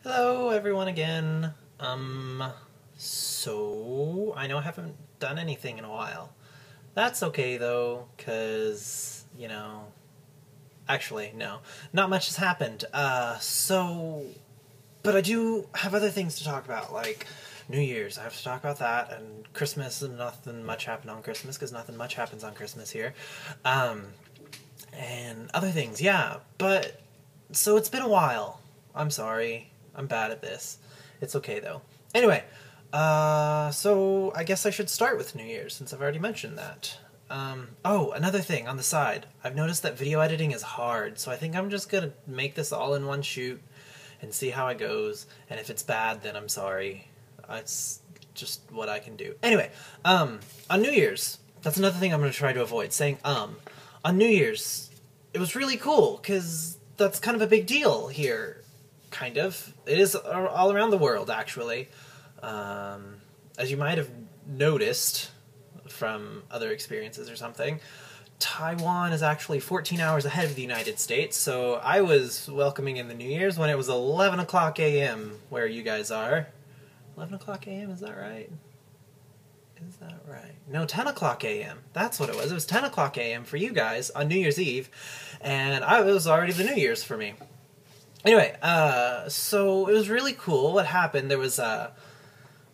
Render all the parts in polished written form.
Hello everyone again. So I know I haven't done anything in a while. That's okay though, cause, actually, no. Not much has happened. But I do have other things to talk about, like New Year's. I have to talk about that, and Christmas, and nothing much happened on Christmas, because nothing much happens on Christmas here. And other things, yeah. But, so it's been a while. I'm sorry. I'm bad at this. It's okay though. Anyway, so I guess I should start with New Year's since I've already mentioned that. Oh, another thing on the side. I've noticed that video editing is hard, so I think I'm just gonna make this all in one shoot and see how it goes. And if it's bad, then I'm sorry. It's just what I can do. Anyway, on New Year's, that's another thing I'm gonna try to avoid, saying On New Year's, it was really cool, because that's kind of a big deal here. Kind of. It is all around the world, actually. As you might have noticed from other experiences or something, Taiwan is actually 14 hours ahead of the United States, so I was welcoming in the New Year's when it was 11 o'clock a.m. where you guys are. 11 o'clock a.m., is that right? Is that right? No, 10 o'clock a.m. That's what it was. It was 10 o'clock a.m. for you guys on New Year's Eve, and it was already the New Year's for me. Anyway, so it was really cool. What happened, there was, I've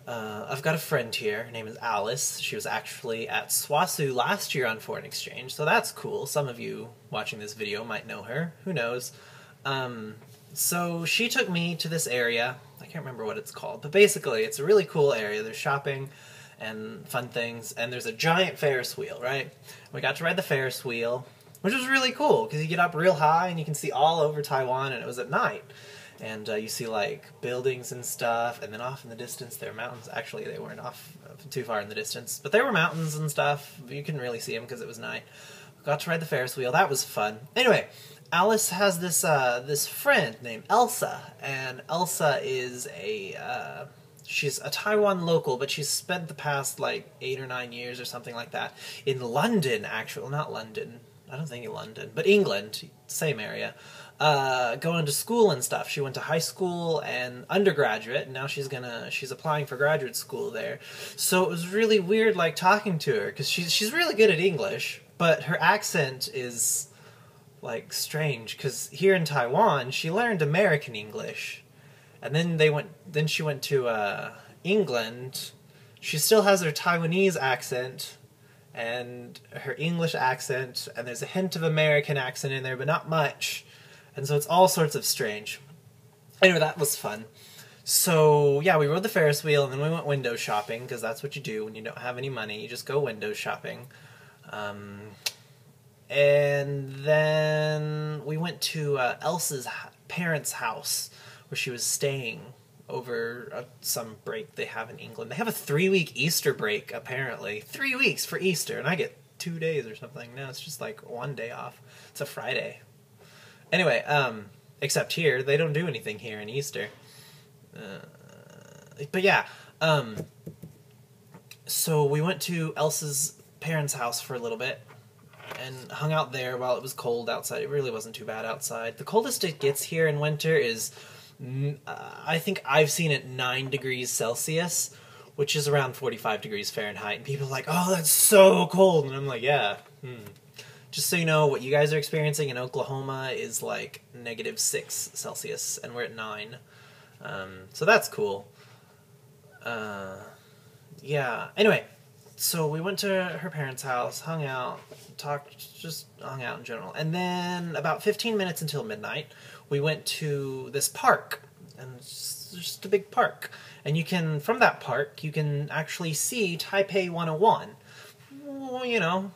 got a friend here. Her name is Alice. She was actually at SWASU last year on foreign exchange, so that's cool. Some of you watching this video might know her. Who knows? So she took me to this area. I can't remember what it's called, but basically it's a really cool area. There's shopping and fun things, and there's a giant Ferris wheel, right? We got to ride the Ferris wheel, which was really cool, because you get up real high and you can see all over Taiwan, and it was at night. And you see, like, buildings and stuff, and then off in the distance there are mountains. Actually, they weren't off too far in the distance, but there were mountains and stuff. You couldn't really see them because it was night. Got to ride the Ferris wheel. That was fun. Anyway, Alice has this friend named Elsa, and Elsa is she's a Taiwan local, but she's spent the past, like, 8 or 9 years or something like that in London, actually. Not London. I don't think in London, but England, same area, going to school and stuff. She went to high school and undergraduate, and now she's applying for graduate school there. So it was really weird, like, talking to her, because she's really good at English, but her accent is, like, strange, because here in Taiwan, she learned American English, and then she went to, England. She still has her Taiwanese accent, and her English accent, and there's a hint of American accent in there, but not much. And so it's all sorts of strange. Anyway, that was fun. So, yeah, we rode the Ferris wheel, and then we went window shopping, because that's what you do when you don't have any money. You just go window shopping. And then we went to Elsa's parents' house, where she was staying over some break they have in England. They have a 3-week Easter break, apparently. 3 weeks for Easter, and I get 2 days or something. No, it's just like 1 day off. It's a Friday. Anyway, except here, they don't do anything here in Easter. But yeah, so we went to Elsa's parents' house for a little bit, and hung out there while it was cold outside. It really wasn't too bad outside. The coldest it gets here in winter is I think I've seen it 9 degrees Celsius, which is around 45 degrees Fahrenheit, and people are like, oh, that's so cold, and I'm like, yeah. Just so you know, what you guys are experiencing in Oklahoma is like -6 Celsius, and we're at 9. So that's cool. Yeah, anyway, so we went to her parents' house, hung out, just hung out in general, and then about 15 minutes until midnight, we went to this park, and it's just a big park, and from that park, you can actually see Taipei 101, well, you know,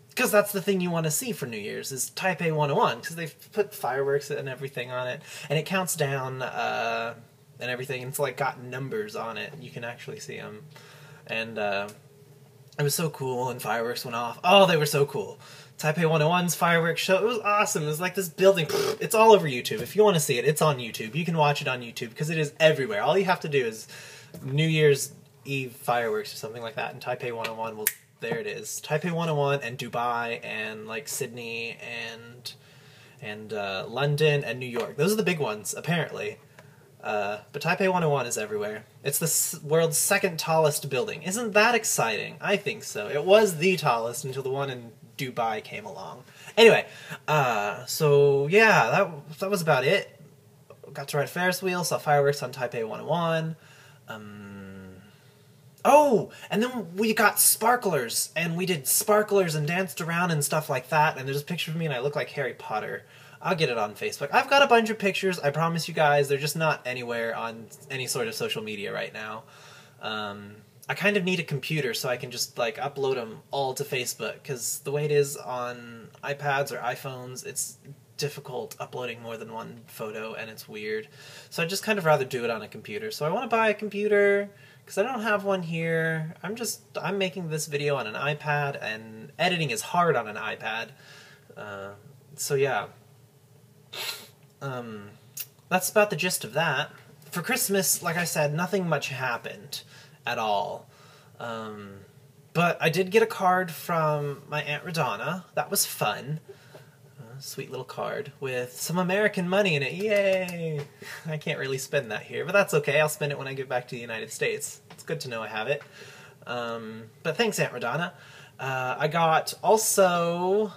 because that's the thing you want to see for New Year's, is Taipei 101, because they've put fireworks and everything on it, and it counts down, and everything, and it's like got numbers on it, and you can actually see them, and, it was so cool, and fireworks went off. Oh, they were so cool. Taipei 101's fireworks show, it was awesome. It was like this building. It's all over YouTube. If you want to see it, it's on YouTube. You can watch it on YouTube, because it is everywhere. All you have to do is New Year's Eve fireworks or something like that, and Taipei 101 will, there it is. Taipei 101 and Dubai and, like, Sydney and London and New York. Those are the big ones, apparently. But Taipei 101 is everywhere. It's the world's second tallest building. Isn't that exciting? I think so. It was the tallest until the one in Dubai came along. Anyway, so yeah, that was about it. Got to ride a Ferris wheel, saw fireworks on Taipei 101. Oh, and then we got sparklers, and we did sparklers and danced around and stuff like that, and there's a picture of me and I look like Harry Potter. I'll get it on Facebook. I've got a bunch of pictures, I promise you guys, they're just not anywhere on any sort of social media right now. I kind of need a computer so I can just like upload them all to Facebook, because the way it is on iPads or iPhones, it's difficult uploading more than one photo, and it's weird. So I'd just kind of rather do it on a computer. So I want to buy a computer, because I don't have one here. I'm making this video on an iPad, and editing is hard on an iPad. So yeah. That's about the gist of that. For Christmas, like I said, nothing much happened at all. But I did get a card from my Aunt Radonna. That was fun. Sweet little card with some American money in it. Yay! I can't really spend that here, but that's okay. I'll spend it when I get back to the United States. It's good to know I have it. But thanks, Aunt Radonna. I got also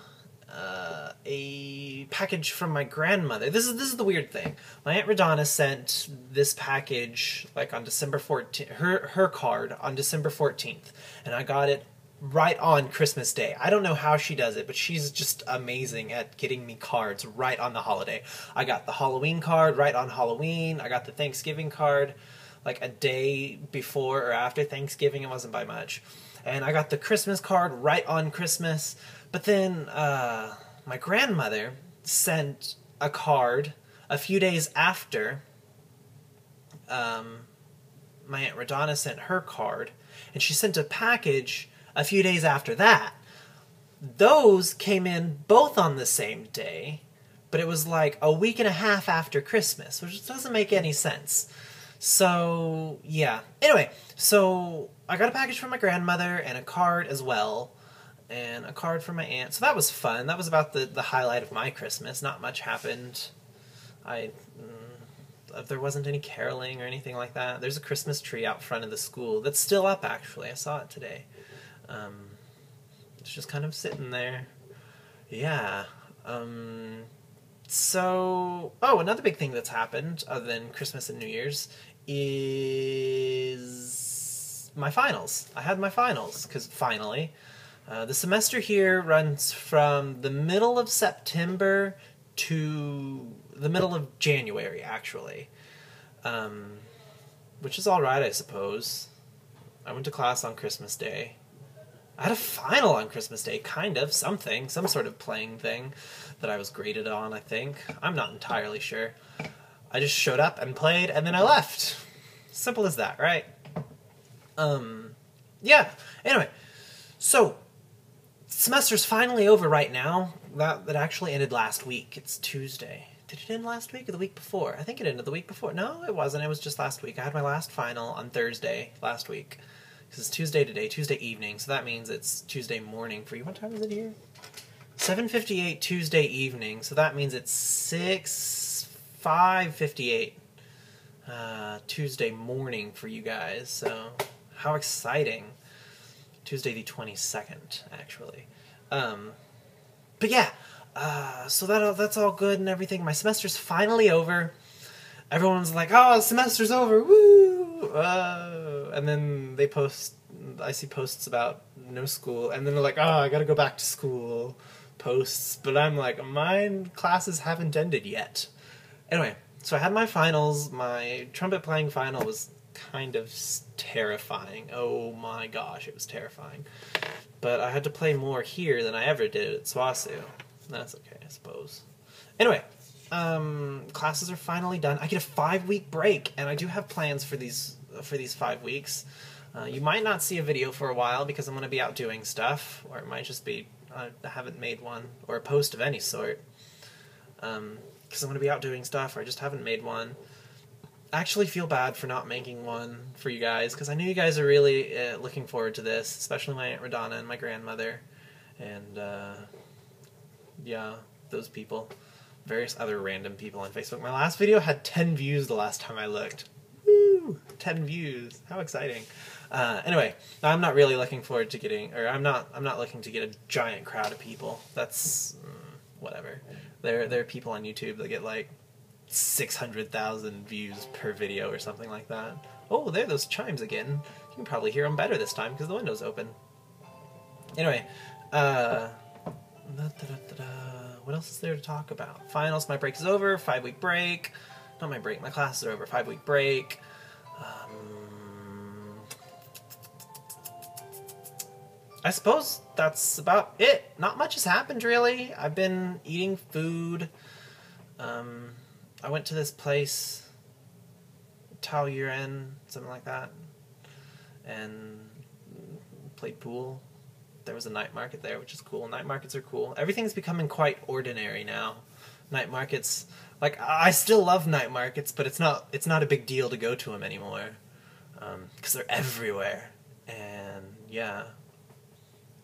a package from my grandmother. This is the weird thing. My Aunt Radonna sent this package like on December 14th, her card on December 14th, and I got it right on Christmas Day. I don't know how she does it, but she's just amazing at getting me cards right on the holiday. I got the Halloween card right on Halloween. I got the Thanksgiving card like a day before or after Thanksgiving. It wasn't by much. And I got the Christmas card right on Christmas. But then my grandmother sent a card a few days after my Aunt Radonna sent her card. And she sent a package a few days after that. Those came in both on the same day, but it was like a week and a half after Christmas, which doesn't make any sense. So, yeah. Anyway, so I got a package from my grandmother and a card as well, and a card from my aunt. So that was fun. That was about the highlight of my Christmas. Not much happened. There wasn't any caroling or anything like that. There's a Christmas tree out front of the school that's still up, actually. I saw it today. It's just kind of sitting there. Yeah. So, another big thing that's happened, other than Christmas and New Year's, is my finals. I had my finals, because finally. The semester here runs from the middle of September to the middle of January, actually. Which is alright, I suppose. I went to class on Christmas Day. I had a final on Christmas Day, kind of, some sort of playing thing that I was graded on, I think. I'm not entirely sure. I just showed up and played, and then I left. Simple as that, right? Yeah, anyway, so, semester's finally over right now. That actually ended last week. It's Tuesday. Did it end last week or the week before? I think it ended the week before. No, it wasn't. It was just last week. I had my last final on Thursday last week. Because it's Tuesday today, Tuesday evening, so that means it's Tuesday morning for you. What time is it here? 7:58 Tuesday evening, so that means it's 5:58 Tuesday morning for you guys, so how exciting. Tuesday the 22nd, actually. But yeah, so that's all good and everything. My semester's finally over. Everyone's like, oh, the semester's over, woo! And then I see posts about no school, and then they're like, oh, I gotta go back to school posts, but I'm like, mine classes haven't ended yet. Anyway, so I had my finals. My trumpet playing final was kind of terrifying. Oh my gosh, it was terrifying. But I had to play more here than I ever did at SWOSU. That's okay, I suppose. Anyway, classes are finally done. I get a 5-week break, and I do have plans for these 5 weeks. You might not see a video for a while because I'm going to be out doing stuff, or it might just be I haven't made one, or a post of any sort. Because I'm going to be out doing stuff, or I just haven't made one. I actually feel bad for not making one for you guys, because I know you guys are really looking forward to this, especially my Aunt Radonna and my grandmother, and yeah, those people. various other random people on Facebook. My last video had 10 views the last time I looked. Woo! 10 views. How exciting. Anyway, I'm not really looking forward to getting, or I'm not looking to get a giant crowd of people. That's whatever. There are people on YouTube that get like 600,000 views per video or something like that. Oh, there are those chimes again. You can probably hear them better this time because the window's open. Anyway, what else is there to talk about? Finals, my break is over, 5-week break. Not my break, my classes are over, 5-week break. I suppose that's about it. Not much has happened, really. I've been eating food. I went to this place, Taoyuan, something like that, and played pool. There was a night market there, which is cool. Night markets are cool. Everything's becoming quite ordinary now. Night markets, like, I still love night markets, but it's not a big deal to go to them anymore, because they're everywhere. And yeah.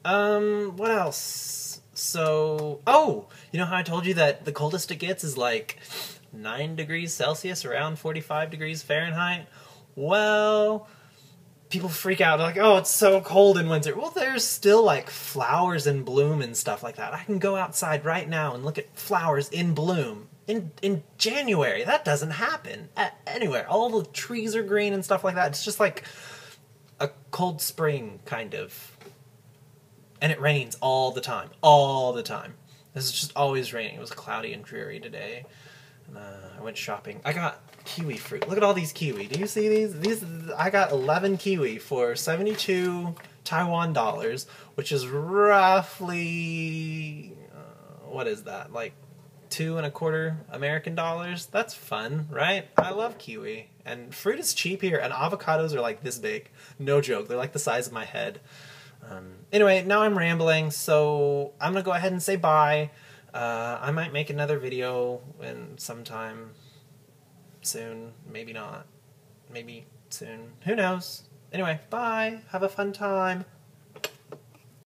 What else? So, oh, you know how I told you that the coldest it gets is like 9 degrees Celsius, around 45 degrees Fahrenheit? Well, people freak out, like, oh, it's so cold in winter. Well, there's still like flowers in bloom and stuff like that. I can go outside right now and look at flowers in bloom in January. That doesn't happen anywhere. All the trees are green and stuff like that. It's just like a cold spring, kind of. And it rains all the time. All the time. This is just always raining. It was cloudy and dreary today. And, I went shopping. I got kiwi fruit. Look at all these kiwi. Do you see these? I got 11 kiwi for 72 Taiwan dollars, which is roughly... what is that? Like 2.25 American dollars? That's fun, right? I love kiwi. And fruit is cheap here, and avocados are like this big. No joke. They're like the size of my head. Anyway, now I'm rambling, so I'm gonna go ahead and say bye. I might make another video sometime soon. Maybe not. Maybe soon. Who knows? Anyway, bye. Have a fun time.